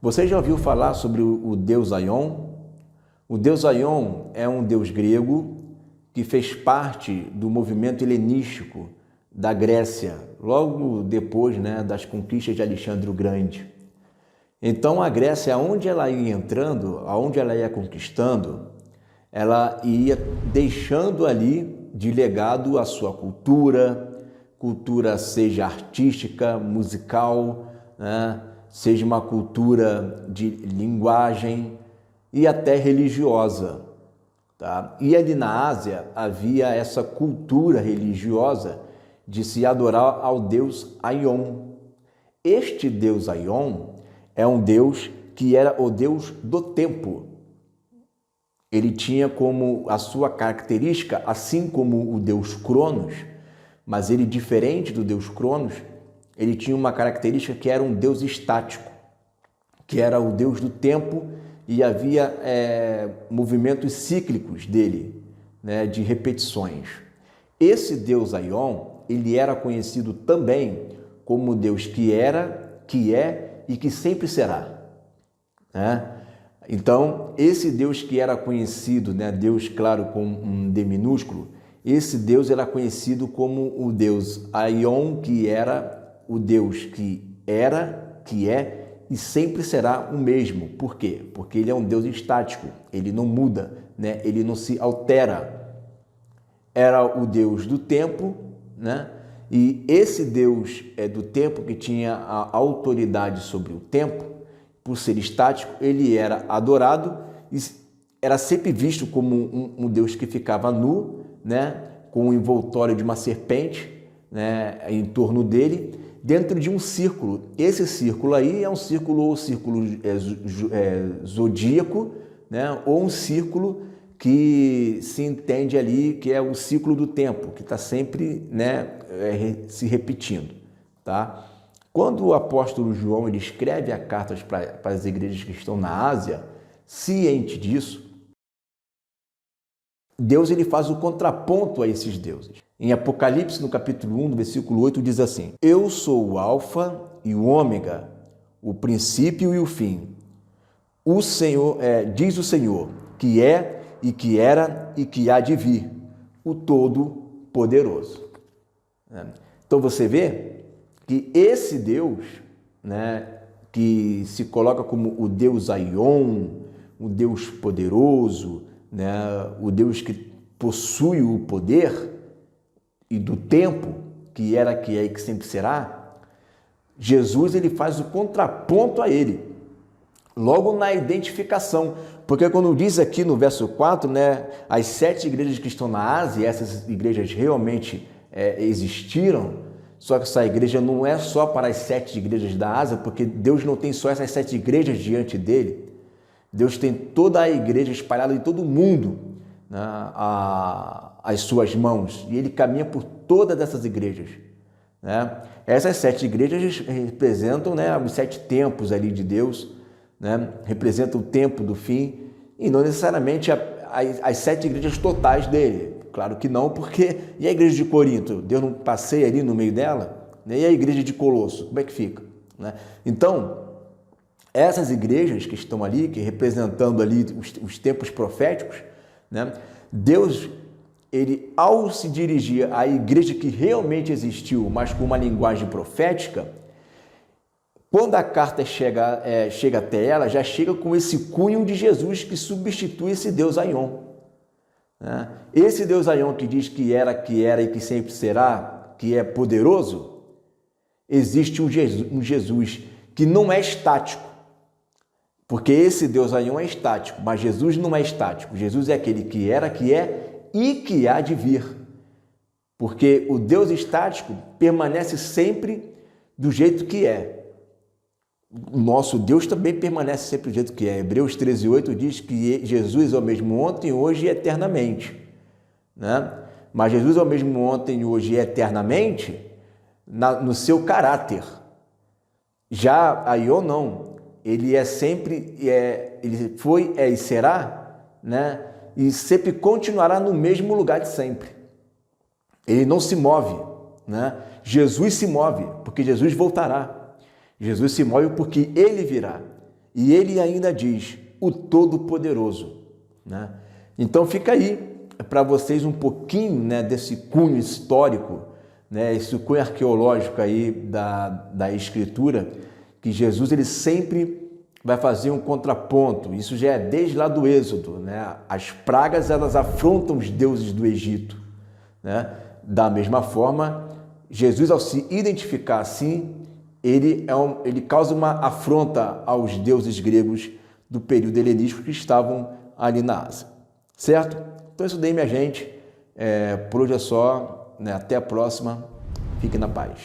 Você já ouviu falar sobre o deus Aion? O deus Aion é um deus grego que fez parte do movimento helenístico da Grécia, logo depois, das conquistas de Alexandre o Grande. Então a Grécia, aonde ela ia entrando, aonde ela ia conquistando, ela ia deixando ali de legado a sua cultura seja artística, musical, seja uma cultura de linguagem e até religiosa. Tá? E ali na Ásia havia essa cultura religiosa de se adorar ao deus Aion. Este deus Aion é um deus que era o deus do tempo. Ele tinha como a sua característica, assim como o deus Cronos, mas ele, diferente do deus Cronos, ele tinha uma característica que era um deus estático, que era o deus do tempo, e havia movimentos cíclicos dele, de repetições. Esse deus Aion, ele era conhecido também como o deus que era, que é e que sempre será. Então, esse Deus que era conhecido, Deus, claro, com um D minúsculo, esse Deus era conhecido como o Deus Aion, que era o Deus que era, que é e sempre será o mesmo. Por quê? Porque ele é um Deus estático, ele não muda, ele não se altera. Era o Deus do tempo, e esse Deus do tempo que tinha a autoridade sobre o tempo, por ser estático, ele era adorado e era sempre visto como um Deus que ficava nu, com o envoltório de uma serpente, em torno dele, dentro de um círculo. Esse círculo aí é um círculo zodíaco, ou um círculo que se entende ali que é o ciclo do tempo, que está sempre se repetindo, tá? Quando o apóstolo João ele escreve a cartas para as igrejas que estão na Ásia, ciente disso, Deus ele faz o contraponto a esses deuses. Em Apocalipse, no capítulo 1, no versículo 8, diz assim: Eu sou o Alfa e o Ômega, o princípio e o fim. O Senhor, diz o Senhor, que é e que era e que há de vir, o Todo-Poderoso. Então você vê que esse Deus, que se coloca como o Deus Aion, o Deus poderoso, o Deus que possui o poder e do tempo, que era, que é e que sempre será, Jesus ele faz o contraponto a ele, logo na identificação, porque quando diz aqui no verso 4, as 7 igrejas que estão na Ásia, essas igrejas realmente existiram. Só que essa igreja não é só para as 7 igrejas da Ásia, porque Deus não tem só essas 7 igrejas diante dele. Deus tem toda a igreja espalhada em todo o mundo, às suas mãos. E ele caminha por todas essas igrejas. Essas 7 igrejas representam os 7 tempos ali de Deus, representam o tempo do fim, e não necessariamente as 7 igrejas totais dele. Claro que não, porque... E a igreja de Corinto? Deus não passeia ali no meio dela? E a igreja de Colosso? Como é que fica? Então, essas igrejas que estão ali, que representando ali os tempos proféticos, Deus, ele, ao se dirigir à igreja que realmente existiu, mas com uma linguagem profética, quando a carta chega até ela, já chega com esse cunho de Jesus que substitui esse Deus Aion. Esse Deus Aion que diz que era e que sempre será, que é poderoso, existe um Jesus que não é estático, porque esse Deus Aion é estático, mas Jesus não é estático. Jesus é aquele que era, que é e que há de vir, porque o Deus estático permanece sempre do jeito que é. O nosso Deus também permanece sempre do jeito que é. Hebreus 13:8 diz que Jesus é o mesmo ontem, hoje e eternamente. Mas Jesus é o mesmo ontem, hoje e eternamente no seu caráter. Já Aion não. Ele é sempre, ele foi, e será, e sempre continuará no mesmo lugar de sempre. Ele não se move. Jesus se move, porque Jesus voltará. Jesus se move porque ele virá. E ele ainda diz, o Todo-Poderoso, né? Então fica aí para vocês um pouquinho, né, desse cunho histórico, né, esse cunho arqueológico aí da Escritura, que Jesus ele sempre vai fazer um contraponto. Isso já é desde lá do Êxodo, né? As pragas elas afrontam os deuses do Egito, né? Da mesma forma, Jesus, ao se identificar assim, ele causa uma afronta aos deuses gregos do período helenístico que estavam ali na Ásia, certo? Então isso daí, minha gente, por hoje é só, né? Até a próxima, fique na paz.